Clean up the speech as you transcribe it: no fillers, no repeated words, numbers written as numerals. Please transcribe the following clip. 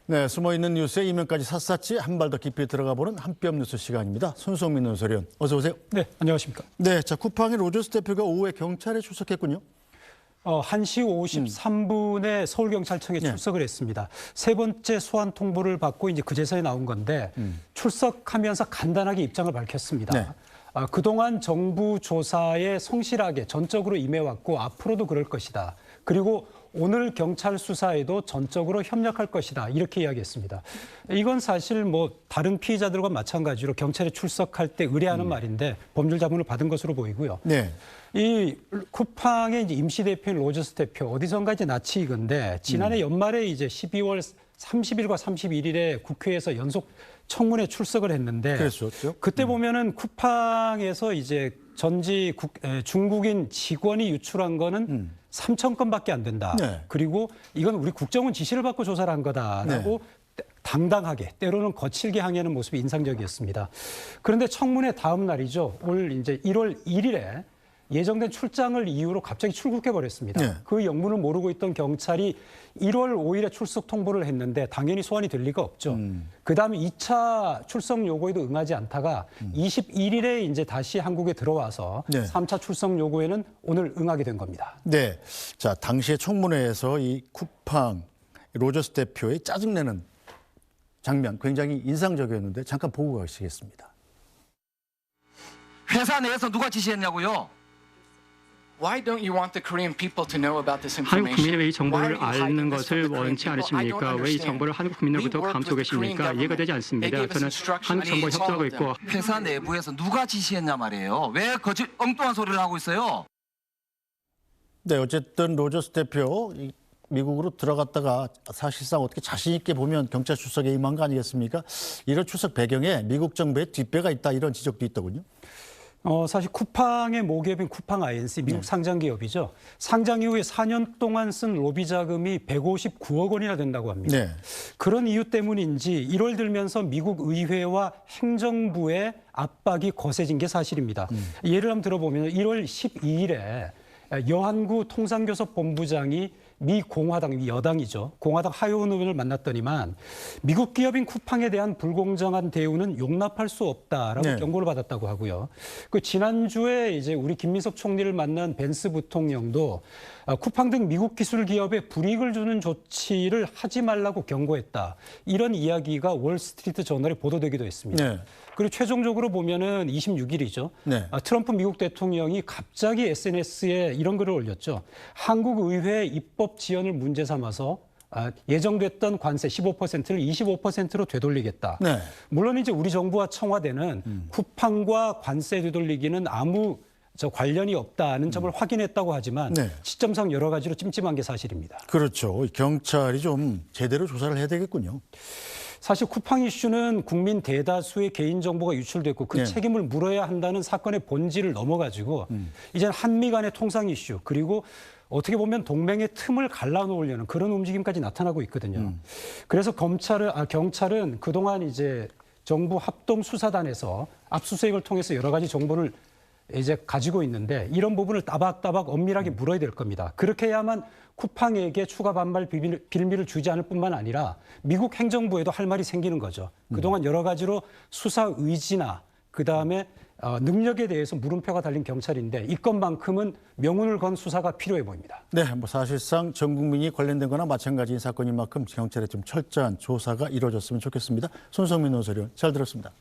네, 숨어있는 뉴스의 이면까지 샅샅이 한 발 더 깊이 들어가보는 한뼘 뉴스 시간입니다. 손성민 논설위원, 어서 오세요. 네, 안녕하십니까. 네, 자 쿠팡의 로저스 대표가 오후에 경찰에 출석했군요. 1시 53분에 서울경찰청에 출석을 했습니다. 세 번째 소환 통보를 받고 이제 그제서야 나온 건데 출석하면서 간단하게 입장을 밝혔습니다. 네. 그동안 정부 조사에 성실하게 전적으로 임해왔고 앞으로도 그럴 것이다. 그리고 오늘 경찰 수사에도 전적으로 협력할 것이다. 이렇게 이야기했습니다. 이건 사실 뭐 다른 피의자들과 마찬가지로 경찰에 출석할 때 의뢰하는 말인데 법률 자문을 받은 것으로 보이고요. 네. 이 쿠팡의 이제 임시 대표인 로저스 대표 어디선가 이제 낯이 익은데 지난해 연말에 이제 12월 30일과 31일에 국회에서 연속 청문회 출석을 했는데 그랬었죠. 그때 보면은 쿠팡에서 이제 전지 중국인 직원이 유출한 거는 3천 건밖에 안 된다. 네. 그리고 이건 우리 국정원 지시를 받고 조사를 한 거다라고 당당하게 때로는 거칠게 항의하는 모습이 인상적이었습니다. 그런데 청문회 다음 날이죠. 올 이제 1월 1일에 예정된 출장을 이유로 갑자기 출국해 버렸습니다. 네. 그 영문을 모르고 있던 경찰이 1월 5일에 출석 통보를 했는데 당연히 소환이 될 리가 없죠. 그다음에 2차 출석 요구에도 응하지 않다가 21일에 이제 다시 한국에 들어와서 네. 3차 출석 요구에는 오늘 응하게 된 겁니다. 네, 자 당시에 청문회에서 이 쿠팡 로저스 대표의 짜증내는 장면 굉장히 인상적이었는데 잠깐 보고 가시겠습니다. 회사 내에서 누가 지시했냐고요? Why don't you want the Korean people to know about this 한국 information? 국민이 왜 이 Why 정보를 are you hiding 아는 this from 것을 the Korean 원치 people? I don't 않으십니까? 왜 이 understand. 정보를 한국 국민으로부터 We worked 감추고 with the Korean 계십니까? 이해가 되지 government. 않습니다. They gave us 저는 instructions 한국 정부와 to 협조하고 follow 있고 them. 회사 내부에서 누가 지시했냐 말이에요. 왜 거짓 엉뚱한 소리를 하고 있어요? 네, 어쨌든 로저스 대표 미국으로 들어갔다가 사실상 어떻게 자신 있게 보면 경찰 출석에 임한 거 아니겠습니까? 이런 출석 배경에 미국 정부의 뒷배가 있다 이런 지적도 있더군요. 사실 쿠팡의 모기업인 쿠팡 INC 미국 상장 기업이죠. 상장 이후에 4년 동안 쓴 로비 자금이 159억 원이나 된다고 합니다. 네. 그런 이유 때문인지 1월 들면서 미국 의회와 행정부의 압박이 거세진 게 사실입니다. 예를 한번 들어보면 1월 12일에 여한구 통상교섭본부장이 미 공화당, 여당이죠. 공화당 하요원 의원을 만났더니만 미국 기업인 쿠팡에 대한 불공정한 대우는 용납할 수 없다라고 네. 경고를 받았다고 하고요. 그 지난주에 이제 우리 김민석 총리를 만난 벤스 부통령도 쿠팡 등 미국 기술 기업에 불이익을 주는 조치를 하지 말라고 경고했다. 이런 이야기가 월스트리트 저널에 보도되기도 했습니다. 네. 그리고 최종적으로 보면은 26일이죠. 네. 트럼프 미국 대통령이 갑자기 SNS에 이런 글을 올렸죠. 한국 의회 입법 지연을 문제 삼아서 예정됐던 관세 15%를 25%로 되돌리겠다. 네. 물론 이제 우리 정부와 청와대는 쿠팡과 관세 되돌리기는 아무 관련이 없다는 점을 확인했다고 하지만 네. 시점상 여러 가지로 찜찜한 게 사실입니다. 그렇죠. 경찰이 좀 제대로 조사를 해야 되겠군요. 사실 쿠팡 이슈는 국민 대다수의 개인정보가 유출됐고 그 네. 책임을 물어야 한다는 사건의 본질을 넘어가지고 이제는 한미 간의 통상 이슈 그리고 어떻게 보면 동맹의 틈을 갈라놓으려는 그런 움직임까지 나타나고 있거든요. 그래서 경찰은 그동안 이제 정부 합동수사단에서 압수수색을 통해서 여러 가지 정보를 이제 가지고 있는데 이런 부분을 따박따박 엄밀하게 물어야 될 겁니다. 그렇게 해야만 쿠팡에게 추가 반발 빌미를 주지 않을 뿐만 아니라 미국 행정부에도 할 말이 생기는 거죠. 그동안 여러 가지로 수사 의지나 그다음에 능력에 대해서 물음표가 달린 경찰인데 이 건만큼은 명운을 건 수사가 필요해 보입니다. 네, 뭐 사실상 전 국민이 관련된 거나 마찬가지인 사건인 만큼 경찰의 좀 철저한 조사가 이루어졌으면 좋겠습니다. 손성민 논설위원 잘 들었습니다.